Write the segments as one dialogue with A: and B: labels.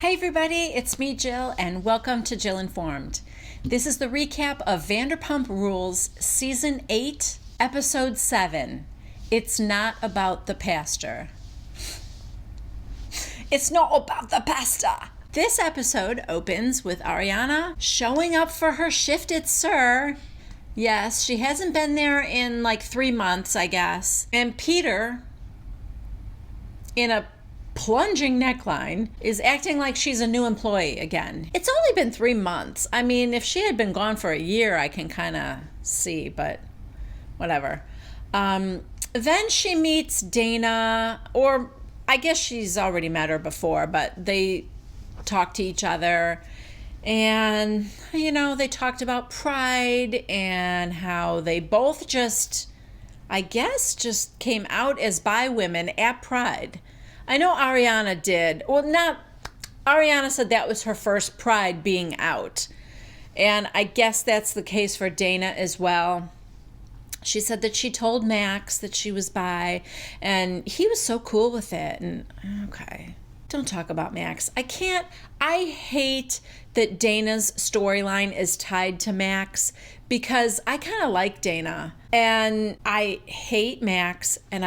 A: Hey everybody, it's me Jill and welcome to Jill Informed. This is the recap of Vanderpump Rules Season 8, Episode 7. It's not about the pastor. It's not about the pastor. This episode opens with Ariana showing up for her shift at SUR. Yes, she hasn't been there in like 3 months, I guess. And Peter, in a plunging neckline, is acting like she's a new employee again. It's only been 3 months. I mean, if she had been gone for a year, I can kind of see, but whatever. Then she meets Dayna, or I guess she's already met her before, but they talk to each other. And, you know, they talked about pride and how they both just came out as bi women at Pride. I know Ariana did. Well, Ariana said that was her first Pride being out. And I guess that's the case for Dayna as well. She said that she told Max that she was bi, and he was so cool with it. And okay, don't talk about Max. I hate that Dayna's storyline is tied to Max because I kind of like Dayna. And I hate Max, and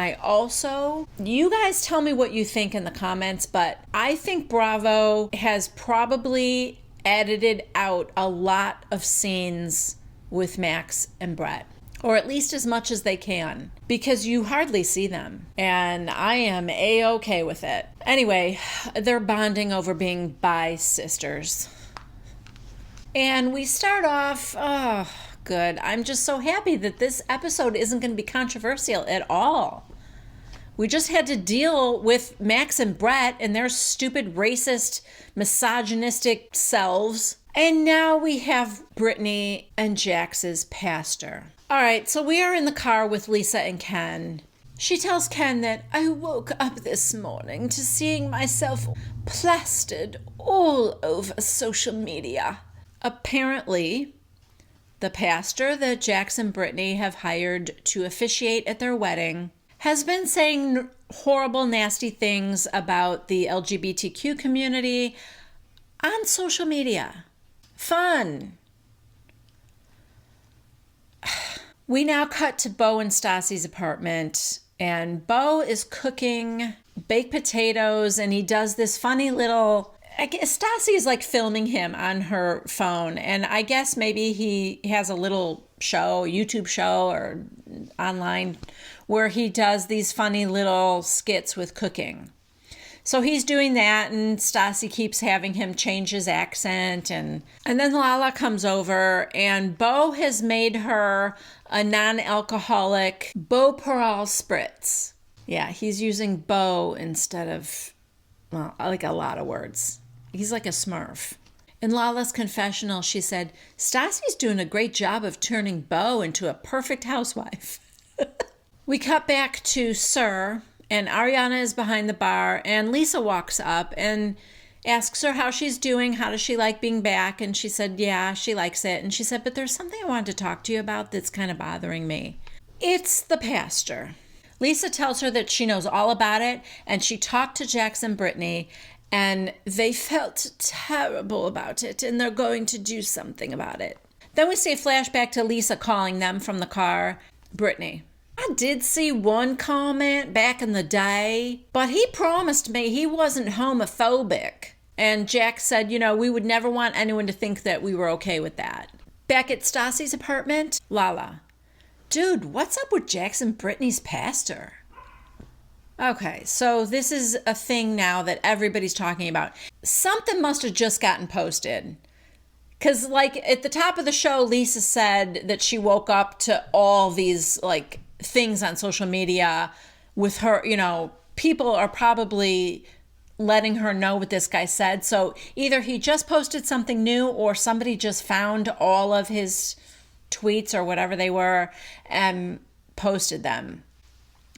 A: you guys tell me what you think in the comments, but I think Bravo has probably edited out a lot of scenes with Max and Brett, or at least as much as they can, because you hardly see them, and I am A-okay with it. Anyway, they're bonding over being bi sisters. And we start off, good. I'm just so happy that this episode isn't going to be controversial at all. We just had to deal with Max and Brett and their stupid, racist, misogynistic selves. And now we have Brittany and Jax's pastor. All right, so we are in the car with Lisa and Ken. She tells Ken that I woke up this morning to seeing myself plastered all over social media. Apparently, the pastor that Jax and Brittany have hired to officiate at their wedding has been saying horrible, nasty things about the LGBTQ community on social media. Fun. We now cut to Beau and Stassi's apartment, and Beau is cooking baked potatoes, and he does this funny little... I guess Stassi is like filming him on her phone, and I guess maybe he has a little show, YouTube show or online, where he does these funny little skits with cooking. So he's doing that, and Stassi keeps having him change his accent, and then Lala comes over, and Beau has made her a non-alcoholic Beau Pearl spritz. Yeah, he's using Beau instead of, well, like a lot of words. He's like a Smurf. In Lala's confessional, she said, Stassi's doing a great job of turning Beau into a perfect housewife. We cut back to SUR, and Ariana is behind the bar, and Lisa walks up and asks her how she's doing, how does she like being back, and she said, yeah, she likes it. And she said, but there's something I wanted to talk to you about that's kind of bothering me. It's the pastor. Lisa tells her that she knows all about it, and she talked to Jax and Brittany, and they felt terrible about it, and they're going to do something about it. Then we see a flashback to Lisa calling them from the car. Brittany, I did see one comment back in the day, but he promised me he wasn't homophobic. And Jax said, you know, we would never want anyone to think that we were okay with that. Back at Stassi's apartment, Lala, dude, what's up with Jax and Brittany's pastor? Okay, so this is a thing now that everybody's talking about. Something must have just gotten posted. Because, like, at the top of the show, Lisa said that she woke up to all these, like, things on social media with her, you know, people are probably letting her know what this guy said. So either he just posted something new or somebody just found all of his tweets or whatever they were and posted them.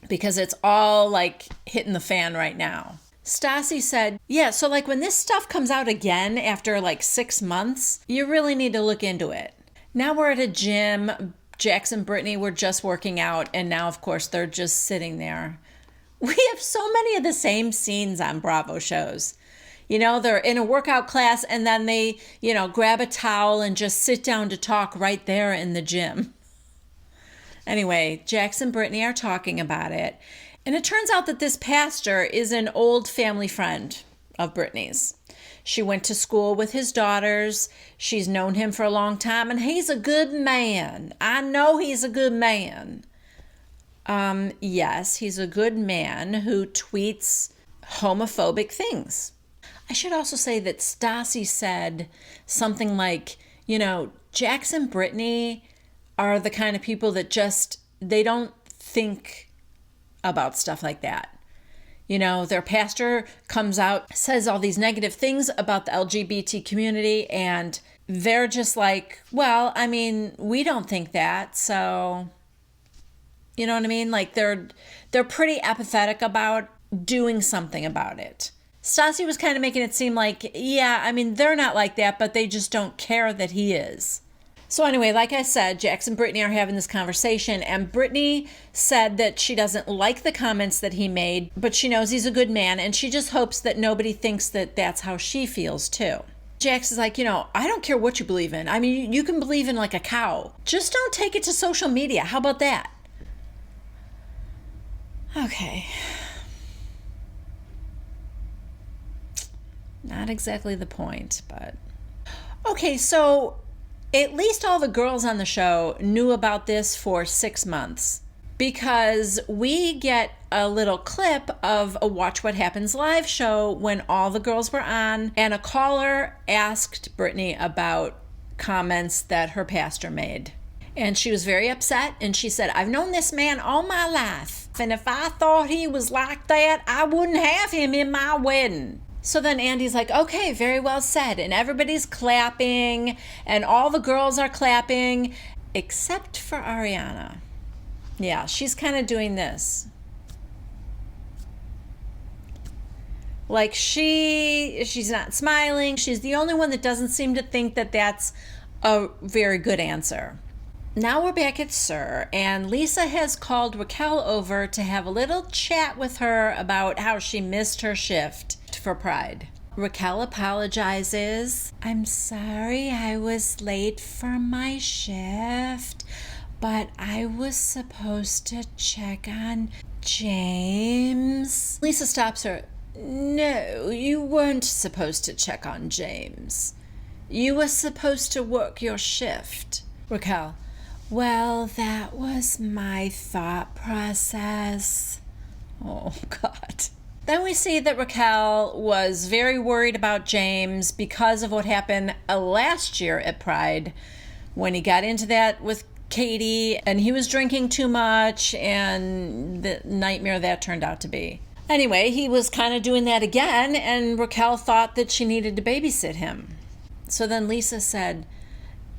A: Because it's all like hitting the fan right now. Stassi said, yeah, so like when this stuff comes out again after like 6 months, you really need to look into it. Now we're at a gym. Jax and Brittany were just working out, and now of course they're just sitting there. We have so many of the same scenes on Bravo shows. They're in a workout class and then they, grab a towel and just sit down to talk right there in the gym. Anyway, Jax and Brittany are talking about it. And it turns out that this pastor is an old family friend of Brittany's. She went to school with his daughters. She's known him for a long time, and he's a good man. I know he's a good man. Yes, he's a good man who tweets homophobic things. I should also say that Stassi said something like, Jax and Brittany are the kind of people that they don't think about stuff like that. Their pastor comes out, says all these negative things about the LGBT community, and they're just like, well, I mean, we don't think that, so, you know what I mean? Like, they're pretty apathetic about doing something about it. Stassi was kind of making it seem like, yeah, I mean, they're not like that, but they just don't care that he is. So anyway, like I said, Jax and Brittany are having this conversation, and Brittany said that she doesn't like the comments that he made, but she knows he's a good man, and she just hopes that nobody thinks that that's how she feels too. Jax is like, I don't care what you believe in. I mean, you can believe in like a cow. Just don't take it to social media. How about that? Okay. Not exactly the point, but... Okay, so... At least all the girls on the show knew about this for 6 months, because we get a little clip of a Watch What Happens live show when all the girls were on, and a caller asked Brittany about comments that her pastor made. And she was very upset, and she said, I've known this man all my life, and if I thought he was like that, I wouldn't have him in my wedding. So then Andy's like, okay, very well said. And everybody's clapping, and all the girls are clapping, except for Ariana. Yeah, she's kind of doing this. Like she's not smiling. She's the only one that doesn't seem to think that that's a very good answer. Now we're back at Sir, and Lisa has called Raquel over to have a little chat with her about how she missed her shift for Pride. Raquel apologizes. I'm sorry I was late for my shift, but I was supposed to check on James. Lisa stops her. No, you weren't supposed to check on James. You were supposed to work your shift. Raquel. Well, that was my thought process. Oh, God. Then we see that Raquel was very worried about James because of what happened last year at Pride when he got into that with Katie and he was drinking too much and the nightmare that turned out to be. Anyway, he was kind of doing that again, and Raquel thought that she needed to babysit him. So then Lisa said,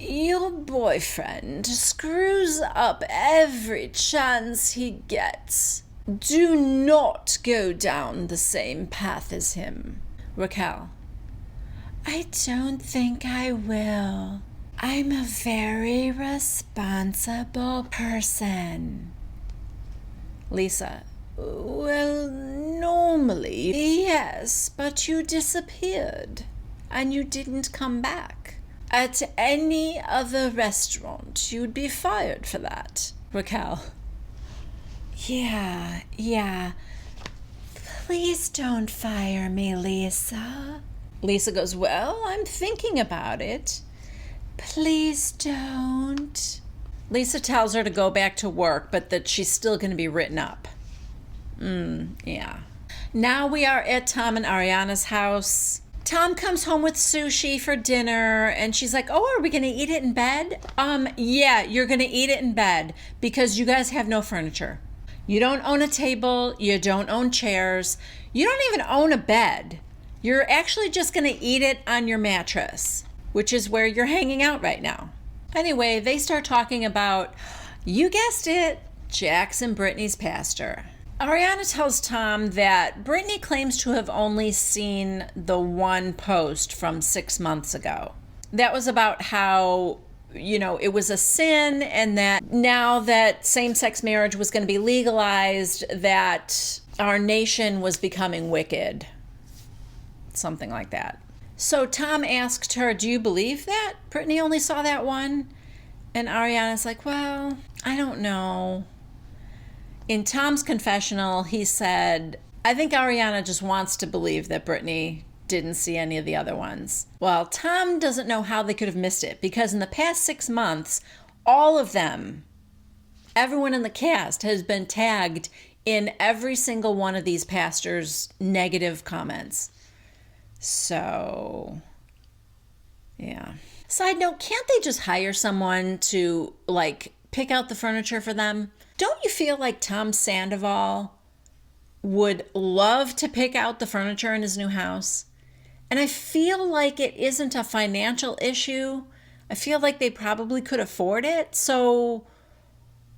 A: your boyfriend screws up every chance he gets. Do not go down the same path as him. Raquel. I don't think I will. I'm a very responsible person. Lisa. Well, normally, yes, but you disappeared and you didn't come back. At any other restaurant, you'd be fired for that. Raquel. Yeah. Please don't fire me, Lisa. Lisa goes, well, I'm thinking about it. Please don't. Lisa tells her to go back to work, but that she's still going to be written up. Yeah. Now we are at Tom and Ariana's house. Tom comes home with sushi for dinner, and she's like, oh, are we going to eat it in bed? Yeah, you're going to eat it in bed because you guys have no furniture. You don't own a table. You don't own chairs. You don't even own a bed. You're actually just going to eat it on your mattress, which is where you're hanging out right now. Anyway, they start talking about, you guessed it, Jax and Brittany's pastor. Ariana tells Tom that Brittany claims to have only seen the one post from 6 months ago. That was about how, it was a sin, and that now that same-sex marriage was going to be legalized, that our nation was becoming wicked. something like that. So Tom asked her, do you believe that Brittany only saw that one? And Ariana's like, well, I don't know. In Tom's confessional, he said, I think Ariana just wants to believe that Brittany didn't see any of the other ones. Well, Tom doesn't know how they could have missed it, because in the past 6 months, all of them, everyone in the cast has been tagged in every single one of these pastors' negative comments. So, yeah. Side note, can't they just hire someone to, like, pick out the furniture for them? Don't you feel like Tom Sandoval would love to pick out the furniture in his new house? And I feel like it isn't a financial issue. I feel like they probably could afford it. So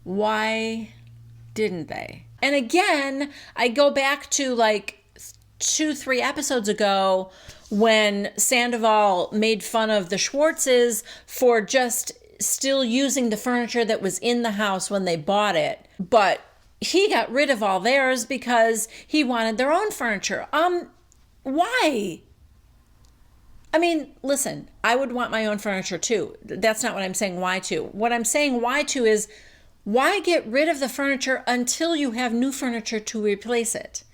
A: why didn't they? And again, I go back to like 2-3 episodes ago when Sandoval made fun of the Schwartzes for just still using the furniture that was in the house when they bought it. But he got rid of all theirs because he wanted their own furniture. Why? I mean, listen, I would want my own furniture too. That's not what I'm saying why to. What I'm saying why to is, why get rid of the furniture until you have new furniture to replace it?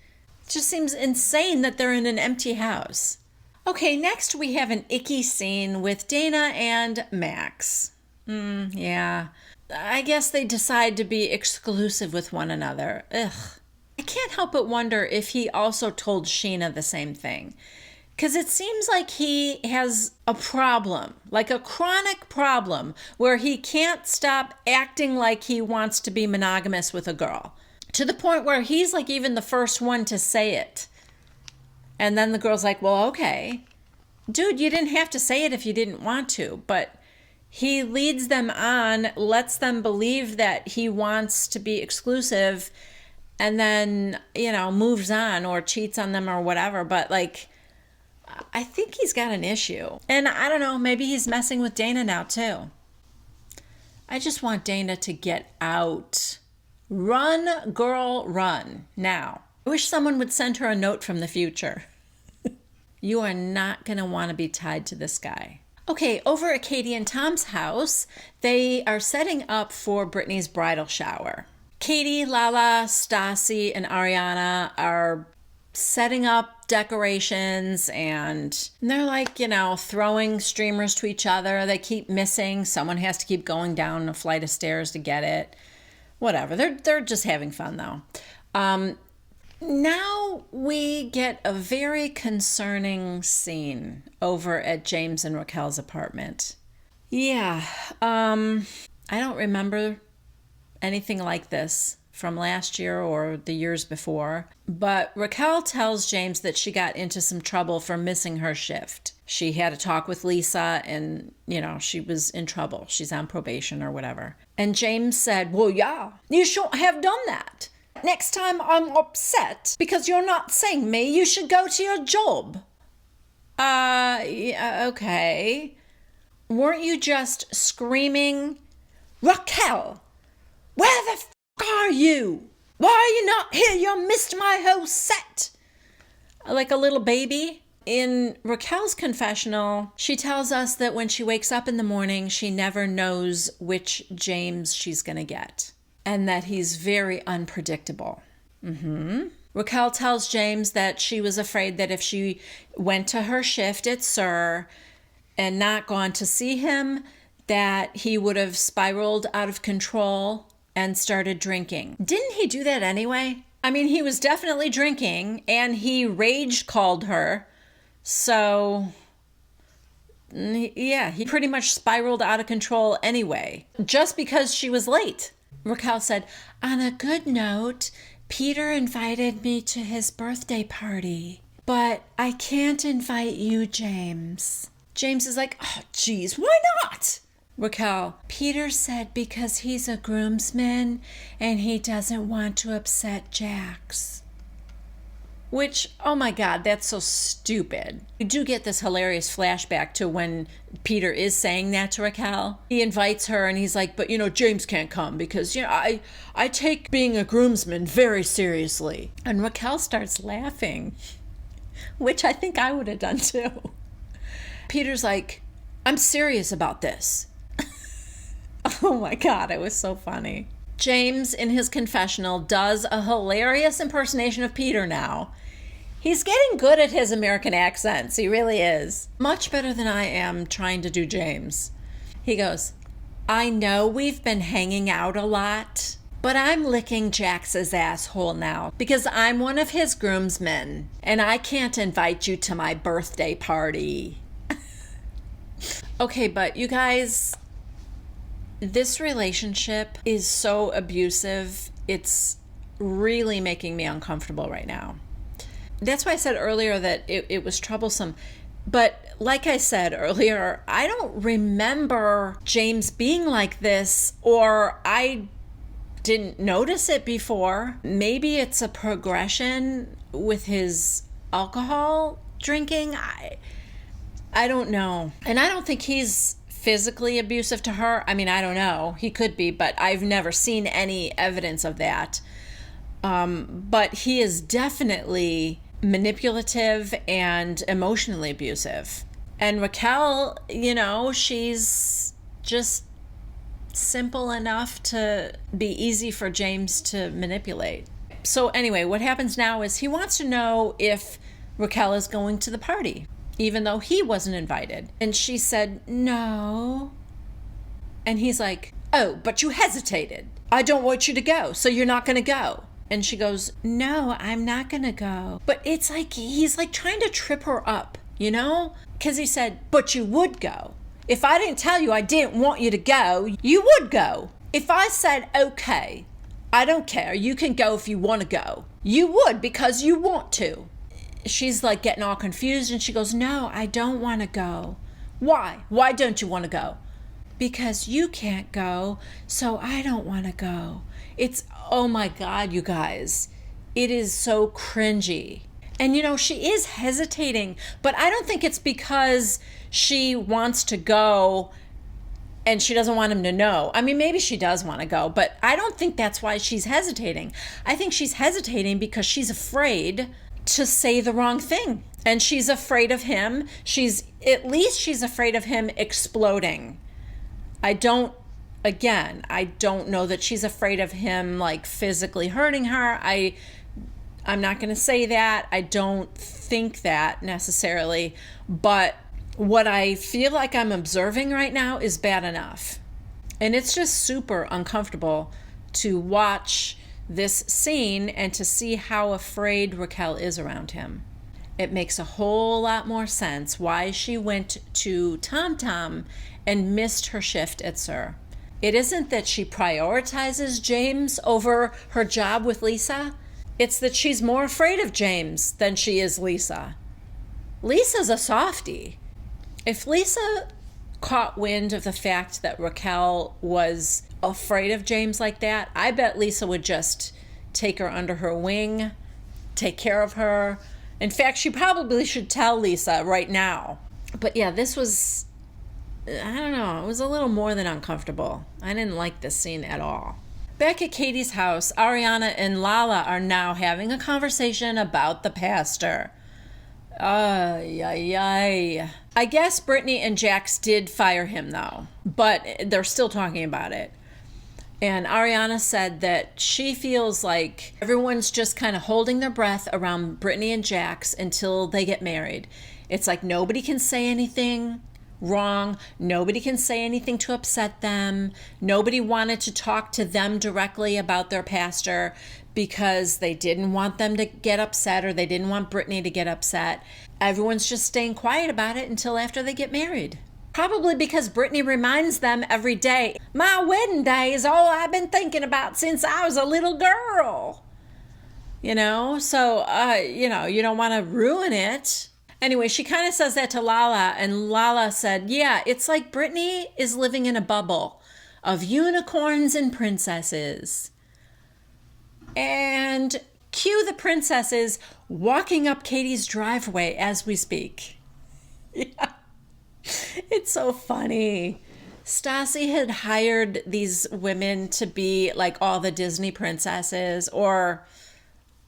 A: It just seems insane that they're in an empty house. Okay, next we have an icky scene with Dayna and Max. Yeah. I guess they decide to be exclusive with one another. Ugh. I can't help but wonder if he also told Scheana the same thing. Because it seems like he has a problem, like a chronic problem, where he can't stop acting like he wants to be monogamous with a girl. To the point where he's like even the first one to say it. And then the girl's like, well, okay. Dude, you didn't have to say it if you didn't want to. But he leads them on, lets them believe that he wants to be exclusive, and then, you know, moves on or cheats on them or whatever. But like, I think he's got an issue. And I don't know, maybe he's messing with Dayna now too. I just want Dayna to get out. Run, girl, run. Now. I wish someone would send her a note from the future. You are not going to want to be tied to this guy. Okay, over at Katie and Tom's house, they are setting up for Brittany's bridal shower. Katie, Lala, Stassi, and Ariana are setting up decorations, and they're like, you know, throwing streamers to each other. They keep missing. Someone has to keep going down a flight of stairs to get it. Whatever. They're just having fun though. Now we get a very concerning scene over at James and Raquel's apartment. Yeah, I don't remember anything like this from last year or the years before, but Raquel tells James that she got into some trouble for missing her shift. She had a talk with Lisa and, you know, she was in trouble. She's on probation or whatever. And James said, well, yeah, you shouldn't have done that. Next time I'm upset because you're not seeing me, you should go to your job. Yeah, okay. Weren't you just screaming, Raquel, where the f*** are you? Why are you not here? You missed my whole set. Like a little baby. In Raquel's confessional, she tells us that when she wakes up in the morning, she never knows which James she's going to get. And that he's very unpredictable. Raquel tells James that she was afraid that if she went to her shift at SUR and not gone to see him, that he would have spiraled out of control and started drinking. Didn't he do that anyway? I mean, he was definitely drinking, and he rage called her. So, yeah, he pretty much spiraled out of control anyway, just because she was late. Raquel said, on a good note, Peter invited me to his birthday party, but I can't invite you, James. James is like, oh, geez, why not? Raquel, Peter said because he's a groomsman and he doesn't want to upset Jax. Which, oh my God, that's so stupid. You do get this hilarious flashback to when Peter is saying that to Raquel. He invites her and he's like, but you know, James can't come because, you know, I take being a groomsman very seriously. And Raquel starts laughing. which I think I would have done too. Peter's like, I'm serious about this. Oh my God, it was so funny. James, in his confessional, does a hilarious impersonation of Peter now. He's getting good at his American accents. He really is. Much better than I am trying to do James. He goes, I know we've been hanging out a lot, but I'm licking Jax's asshole now because I'm one of his groomsmen and I can't invite you to my birthday party. Okay, but you guys, this relationship is so abusive. It's really making me uncomfortable right now. That's why I said earlier that it was troublesome. But like I said earlier, I don't remember James being like this, or I didn't notice it before. Maybe it's a progression with his alcohol drinking. I don't know. And I don't think he's physically abusive to her. I mean, I don't know. He could be, but I've never seen any evidence of that. But he is definitely manipulative and emotionally abusive. And Raquel, you know, she's just simple enough to be easy for James to manipulate. So anyway, what happens now is he wants to know if Raquel is going to the party, even though he wasn't invited. And she said, no. And he's like, oh, but you hesitated. I don't want you to go, so you're not going to go. And she goes, no, I'm not going to go. But it's like, he's like trying to trip her up, you know? Because he said, but you would go. If I didn't tell you I didn't want you to go, you would go. If I said, okay, I don't care, you can go if you want to go, you would because you want to. She's like getting all confused and she goes, no, I don't want to go. Why? Why don't you want to go? Because you can't go, so I don't want to go. It's, oh my God, you guys, it is so cringy. And you know, she is hesitating, but I don't think it's because she wants to go and she doesn't want him to know. I mean, maybe she does want to go, but I don't think that's why she's hesitating. I think she's hesitating because she's afraid to say the wrong thing. And she's afraid of him. At least she's afraid of him exploding. I don't know that she's afraid of him like physically hurting her. I'm not going to say that. I don't think that necessarily, but what I feel like I'm observing right now is bad enough. And it's just super uncomfortable to watch this scene and to see how afraid Raquel is around him. It makes a whole lot more sense why she went to Tom Tom and missed her shift at SUR. It isn't that she prioritizes James over her job with Lisa. It's that she's more afraid of James than she is Lisa. Lisa's a softie. If Lisa caught wind of the fact that Raquel was afraid of James like that, I bet Lisa would just take her under her wing, take care of her. In fact, she probably should tell Lisa right now. But yeah, this was, I don't know, it was a little more than uncomfortable. I didn't like this scene at all. Back at Katie's house, Ariana and Lala are now having a conversation about the pastor. I guess Brittany and Jax did fire him though, but they're still talking about it. And Ariana said that she feels like everyone's just kind of holding their breath around Brittany and Jax until they get married. It's like nobody can say anything wrong. Nobody can say anything to upset them. Nobody wanted to talk to them directly about their pastor because they didn't want them to get upset, or they didn't want Brittany to get upset. Everyone's just staying quiet about it until after they get married. Probably because Brittany reminds them every day, my wedding day is all I've been thinking about since I was a little girl. You know, so, you don't want to ruin it. Anyway, she kind of says that to Lala, and Lala said, yeah, it's like Brittany is living in a bubble of unicorns and princesses. And cue the princesses walking up Katie's driveway as we speak. Yeah, it's so funny. Stassi had hired these women to be like all the Disney princesses, or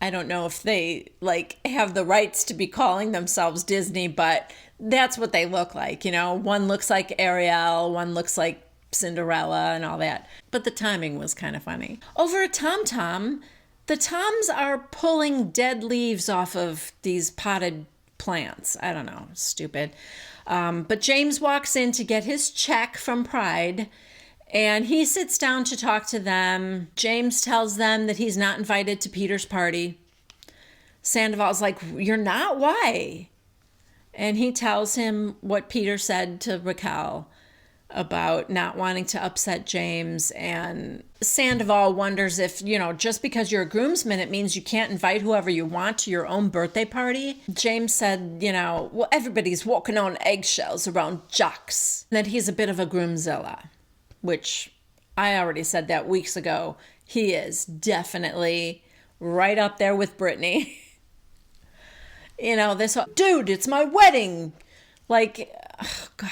A: I don't know if they like have the rights to be calling themselves Disney, but that's what they look like. One looks like Ariel, one looks like Cinderella and all that. But the timing was kind of funny. Over at Tom Tom, the Toms are pulling dead leaves off of these potted plants. I don't know, stupid. But James walks in to get his check from Pride, and he sits down to talk to them. James tells them that he's not invited to Peter's party. Sandoval's like, "You're not? Why?" And he tells him what Peter said to Raquel about not wanting to upset James. And Sandoval wonders if, just because you're a groomsman, it means you can't invite whoever you want to your own birthday party. James said, well, everybody's walking on eggshells around Jax. That he's a bit of a groomzilla, which I already said that weeks ago. He is definitely right up there with Brittany. This, dude, it's my wedding. Like, oh God.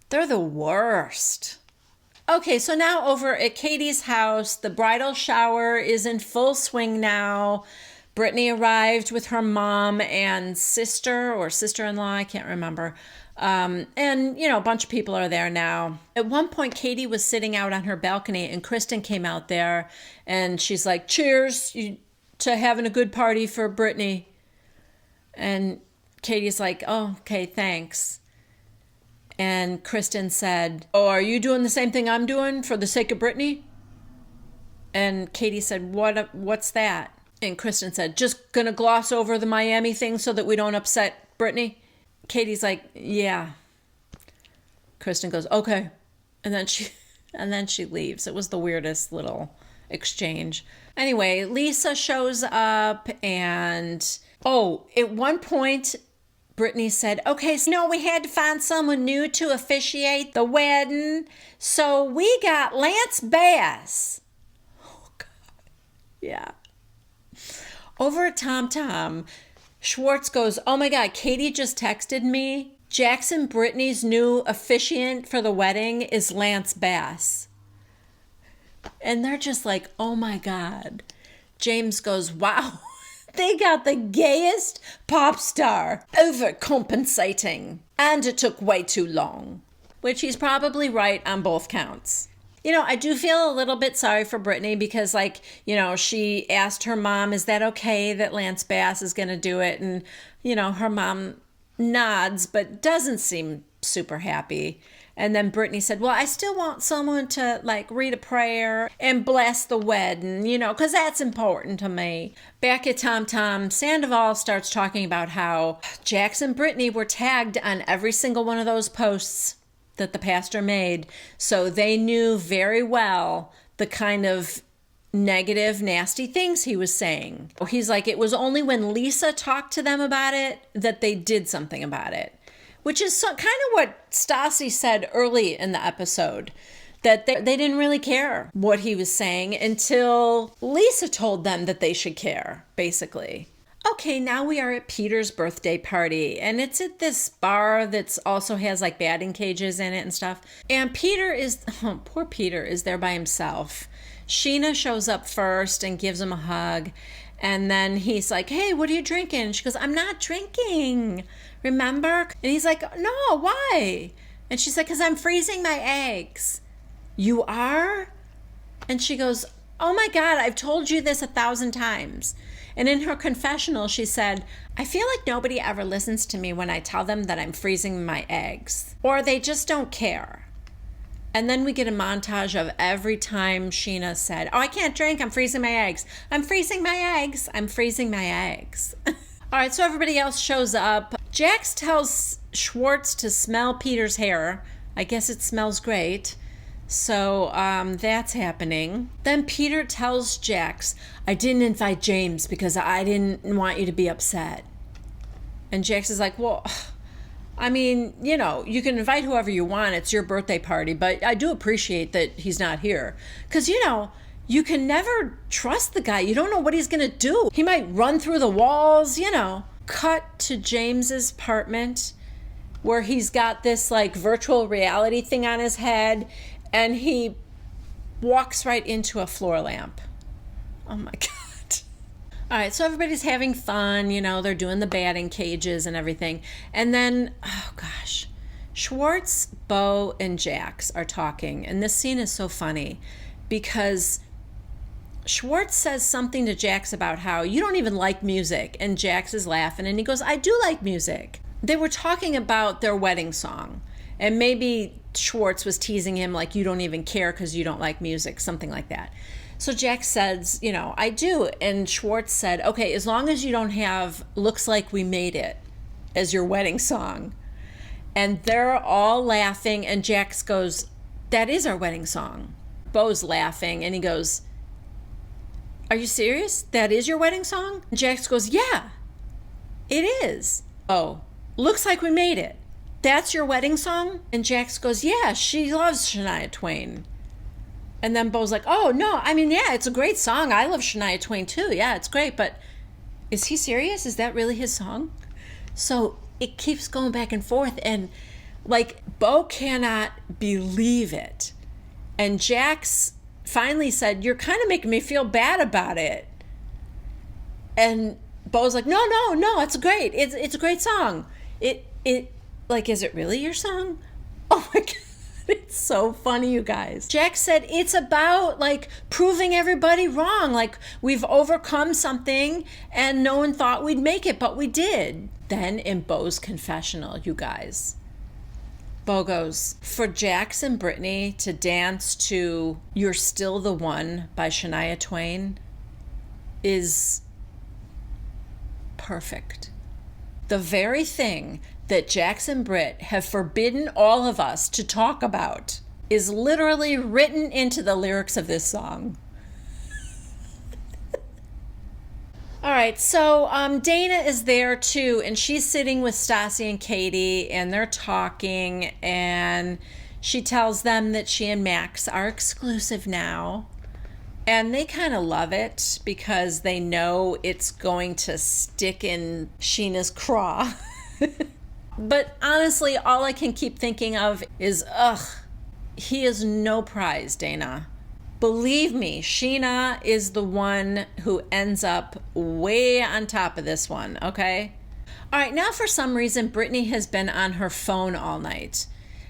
A: They're the worst. Okay, so now over at Katie's house, the bridal shower is in full swing now. Brittany arrived with her mom and sister or sister-in-law, I can't remember. And, a bunch of people are there now. At one point, Katie was sitting out on her balcony and Kristen came out there and she's like, "Cheers to having a good party for Brittany." And Katie's like, "Oh, okay, thanks." And Kristen said, "Oh, are you doing the same thing I'm doing for the sake of Brittany?" And Katie said, what's that? And Kristen said, "Just gonna gloss over the Miami thing so that we don't upset Brittany." Katie's like, "Yeah." Kristen goes, "Okay." And then she leaves. It was the weirdest little exchange. Anyway, Lisa shows up and, at one point, Brittany said, "Okay, so we had to find someone new to officiate the wedding. So we got Lance Bass." Oh, God. Yeah. Over at Tom Tom, Schwartz goes, "Oh my God, Katie just texted me. Jax and Brittany's new officiant for the wedding is Lance Bass." And they're just like, "Oh my God." James goes, "Wow. They got the gayest pop star, overcompensating. And it took way too long." Which he's probably right on both counts. I do feel a little bit sorry for Brittany because, she asked her mom, "Is that okay that Lance Bass is going to do it?" And, her mom nods but doesn't seem super happy. And then Brittany said, "Well, I still want someone to read a prayer and bless the wedding, because that's important to me." Back at Tom Tom, Sandoval starts talking about how Jax and Brittany were tagged on every single one of those posts that the pastor made. So they knew very well the kind of negative, nasty things he was saying. He's like, it was only when Lisa talked to them about it that they did something about it. Which is kind of what Stassi said early in the episode, that they didn't really care what he was saying until Lisa told them that they should care, basically. Okay, now we are at Peter's birthday party, and it's at this bar that also has batting cages in it and stuff. And poor Peter is there by himself. Scheana shows up first and gives him a hug. And then he's like, "Hey, what are you drinking?" She goes, "I'm not drinking. Remember?" And he's like, "No, why?" And she's like, "Because I'm freezing my eggs." "You are?" And she goes, "Oh my God, I've told you this 1,000 times. And in her confessional, she said, "I feel like nobody ever listens to me when I tell them that I'm freezing my eggs. Or they just don't care." And then we get a montage of every time Scheana said, "Oh, I can't drink. I'm freezing my eggs. I'm freezing my eggs. I'm freezing my eggs." All right, so everybody else shows up. Jax tells Schwartz to smell Peter's hair. I guess it smells great. So that's happening. Then Peter tells Jax, "I didn't invite James because I didn't want you to be upset." And Jax is like, "Well, I mean, you can invite whoever you want. It's your birthday party, but I do appreciate that he's not here. Because, you can never trust the guy. You don't know what he's going to do. He might run through the walls, Cut to James's apartment where he's got this virtual reality thing on his head and he walks right into a floor lamp. Oh my God. All right, so everybody's having fun, they're doing the batting cages and everything. And then, oh gosh, Schwartz, Beau, and Jax are talking. And this scene is so funny because Schwartz says something to Jax about how you don't even like music. And Jax is laughing and he goes, I do like music. They were talking about their wedding song. And maybe Schwartz was teasing him like, you don't even care because you don't like music, something like that. So Jax says, I do. And Schwartz said, okay, as long as you don't have Looks Like We Made It as your wedding song. And they're all laughing. And Jax goes, that is our wedding song. Beau's laughing. And he goes, are you serious? That is your wedding song? And Jax goes, yeah, it is. Oh, Looks Like We Made It. That's your wedding song? And Jax goes, yeah, she loves Shania Twain. And then Beau's like, oh, no, I mean, yeah, it's a great song. I love Shania Twain too. Yeah, it's great. But is he serious? Is that really his song? So it keeps going back and forth. And like, Beau cannot believe it. And Jax finally said, you're kind of making me feel bad about it. And Beau's like, no, it's great. It's a great song. It like, is it really your song? Oh my God. It's so funny, you guys. Jax said it's about like proving everybody wrong. Like we've overcome something and no one thought we'd make it, but we did. Then in Beau's confessional, you guys, Beau goes, for Jax and Brittany to dance to You're Still the One by Shania Twain is perfect. The very thing that Jax and Britt have forbidden all of us to talk about is literally written into the lyrics of this song. All right, so Dayna is there too, and she's sitting with Stassi and Katie, and they're talking, and she tells them that she and Max are exclusive now. And they kind of love it because they know it's going to stick in Scheana's craw. But honestly, all I can keep thinking of is, he is no prize, Dayna. Believe me, Scheana is the one who ends up way on top of this one, okay? All right, now for some reason, Brittany has been on her phone all night.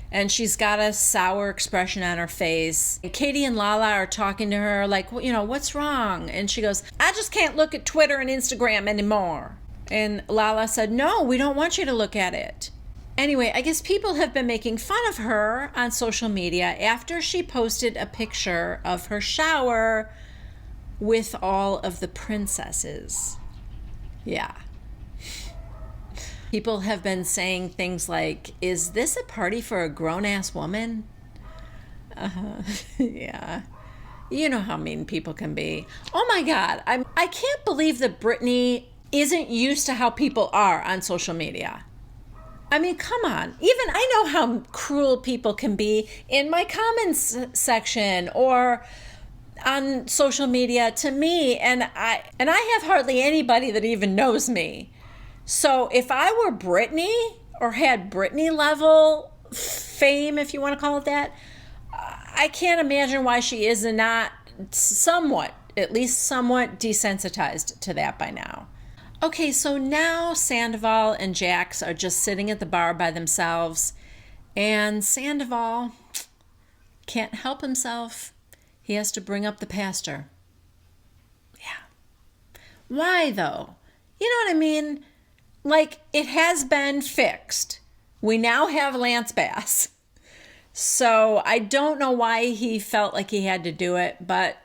A: And she's got a sour expression on her face. And Katie and Lala are talking to her like, what's wrong? And she goes, I just can't look at Twitter and Instagram anymore. And Lala said, no, we don't want you to look at it. Anyway, I guess people have been making fun of her on social media after she posted a picture of her shower with all of the princesses. Yeah. People have been saying things like, is this a party for a grown-ass woman? Yeah. You know how mean people can be. Oh my God. I can't believe that Brittany isn't used to how people are on social media. I mean, come on. Even I know how cruel people can be in my comments section or on social media to me, and I have hardly anybody that even knows me. So if I were Brittany or had Brittany level fame, if you want to call it that, I can't imagine why she is not at least somewhat desensitized to that by now. Okay, so now Sandoval and Jax are just sitting at the bar by themselves, and Sandoval can't help himself. He has to bring up the pastor. Yeah. Why, though? You know what I mean? Like, it has been fixed. We now have Lance Bass. So I don't know why he felt like he had to do it, but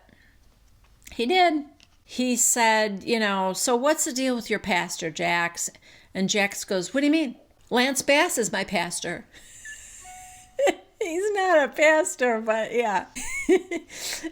A: he did. He said, so what's the deal with your pastor, Jax? And Jax goes, what do you mean? Lance Bass is my pastor. He's not a pastor, but yeah.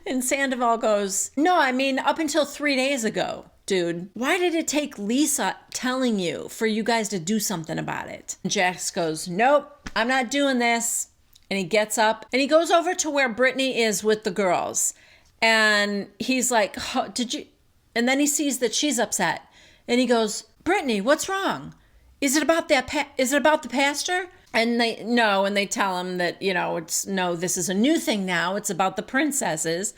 A: And Sandoval goes, no, I mean, up until 3 days ago, dude. Why did it take Lisa telling you for you guys to do something about it? And Jax goes, nope, I'm not doing this. And he gets up and he goes over to where Brittany is with the girls. And he's like, oh, did you... And then he sees that she's upset. And he goes, Brittany, what's wrong? Is it about the pastor? And they tell him that, this is a new thing now. It's about the princesses.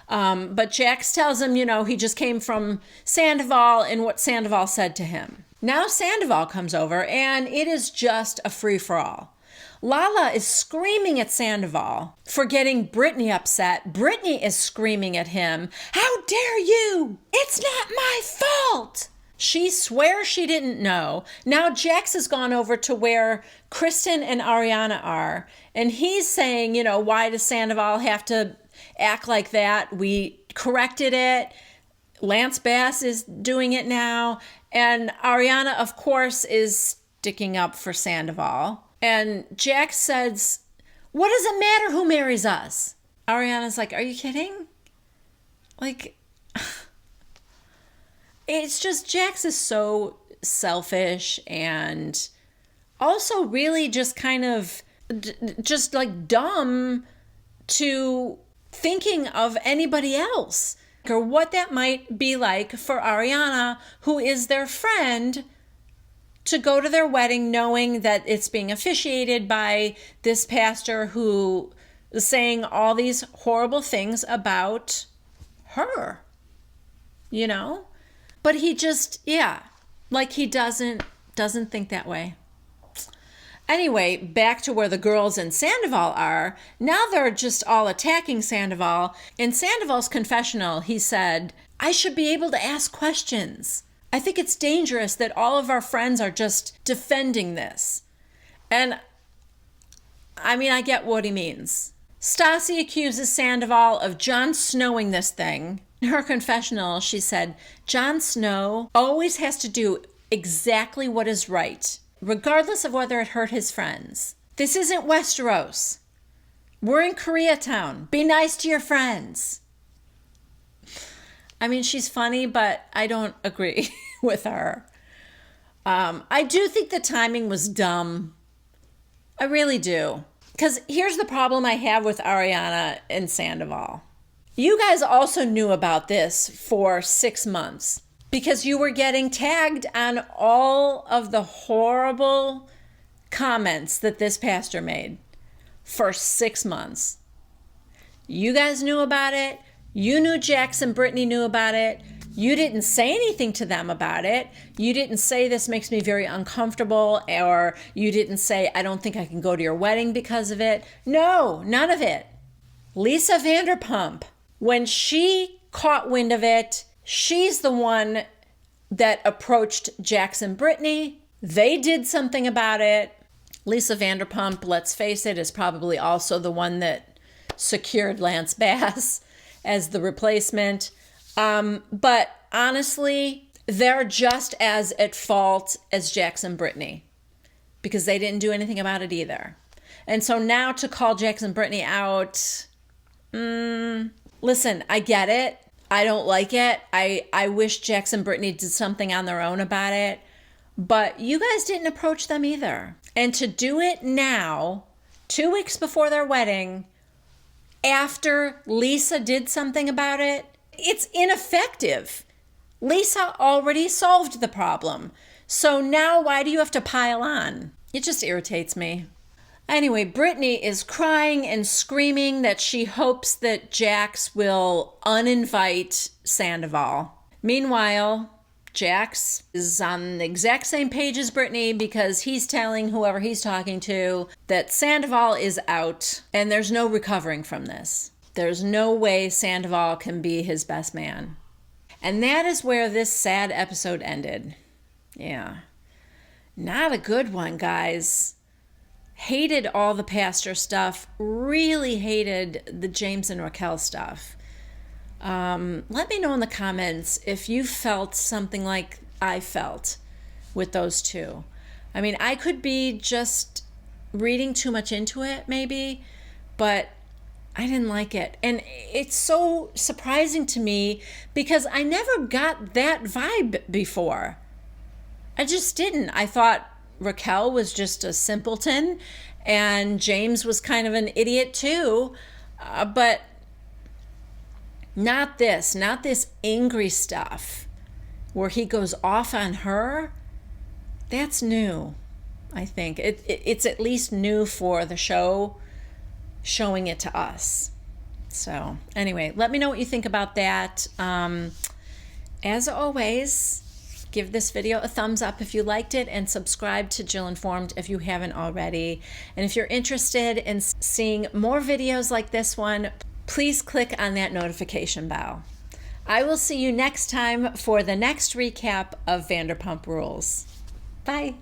A: But Jax tells him, he just came from Sandoval and what Sandoval said to him. Now Sandoval comes over and it is just a free-for-all. Lala is screaming at Sandoval for getting Brittany upset. Brittany is screaming at him, "How dare you? It's not my fault." She swears she didn't know. Now Jax has gone over to where Kristen and Ariana are. And he's saying, why does Sandoval have to act like that? We corrected it. Lance Bass is doing it now. And Ariana, of course, is sticking up for Sandoval. And Jax says, "What does it matter who marries us?" Ariana's like, "Are you kidding?" Like, it's just, Jax is so selfish and also really just kind of just like dumb to thinking of anybody else or what that might be like for Ariana, who is their friend, to go to their wedding knowing that it's being officiated by this pastor who is saying all these horrible things about her, But he just, he doesn't think that way. Anyway, back to where the girls in Sandoval are. Now they're just all attacking Sandoval. In Sandoval's confessional, he said, "I should be able to ask questions. I think it's dangerous that all of our friends are just defending this." And I get what he means. Stassi accuses Sandoval of Jon Snowing this thing. In her confessional, she said, "Jon Snow always has to do exactly what is right, regardless of whether it hurt his friends. This isn't Westeros. We're in Koreatown. Be nice to your friends." She's funny, but I don't agree with her. I do think the timing was dumb. I really do. Because here's the problem I have with Ariana and Sandoval. You guys also knew about this for 6 months because you were getting tagged on all of the horrible comments that this pastor made for 6 months. You guys knew about it. You knew Jax and Brittany knew about it. You didn't say anything to them about it. You didn't say, "This makes me very uncomfortable," or you didn't say, "I don't think I can go to your wedding because of it." No, none of it. Lisa Vanderpump, when she caught wind of it, she's the one that approached Jax and Brittany. They did something about it. Lisa Vanderpump, let's face it, is probably also the one that secured Lance Bass as the replacement. But honestly, they're just as at fault as Jax and Brittany because they didn't do anything about it either. And so now to call Jax and Brittany out, listen, I get it. I don't like it. I wish Jax and Brittany did something on their own about it. But you guys didn't approach them either. And to do it now, 2 weeks before their wedding, after Lisa did something about it, it's ineffective. Lisa already solved the problem. So now why do you have to pile on? It just irritates me. Anyway, Brittany is crying and screaming that she hopes that Jax will uninvite Sandoval. Meanwhile, Jax is on the exact same page as Brittany because he's telling whoever he's talking to that Sandoval is out and there's no recovering from this. There's no way Sandoval can be his best man. And that is where this sad episode ended. Yeah. Not a good one, guys. Hated all the pastor stuff. Really hated the James and Raquel stuff. Let me know in the comments if you felt something like I felt with those two. I could be just reading too much into it, maybe, but I didn't like it. And it's so surprising to me because I never got that vibe before. I just didn't. I thought Raquel was just a simpleton and James was kind of an idiot too. But not this angry stuff where he goes off on her. That's new, I think. It's at least new for the show, showing it to us. So anyway, let me know what you think about that. As always, give this video a thumbs up if you liked it, and subscribe to Jill Informed if you haven't already. And if you're interested in seeing more videos like this one, please click on that notification bell. I will see you next time for the next recap of Vanderpump Rules. Bye.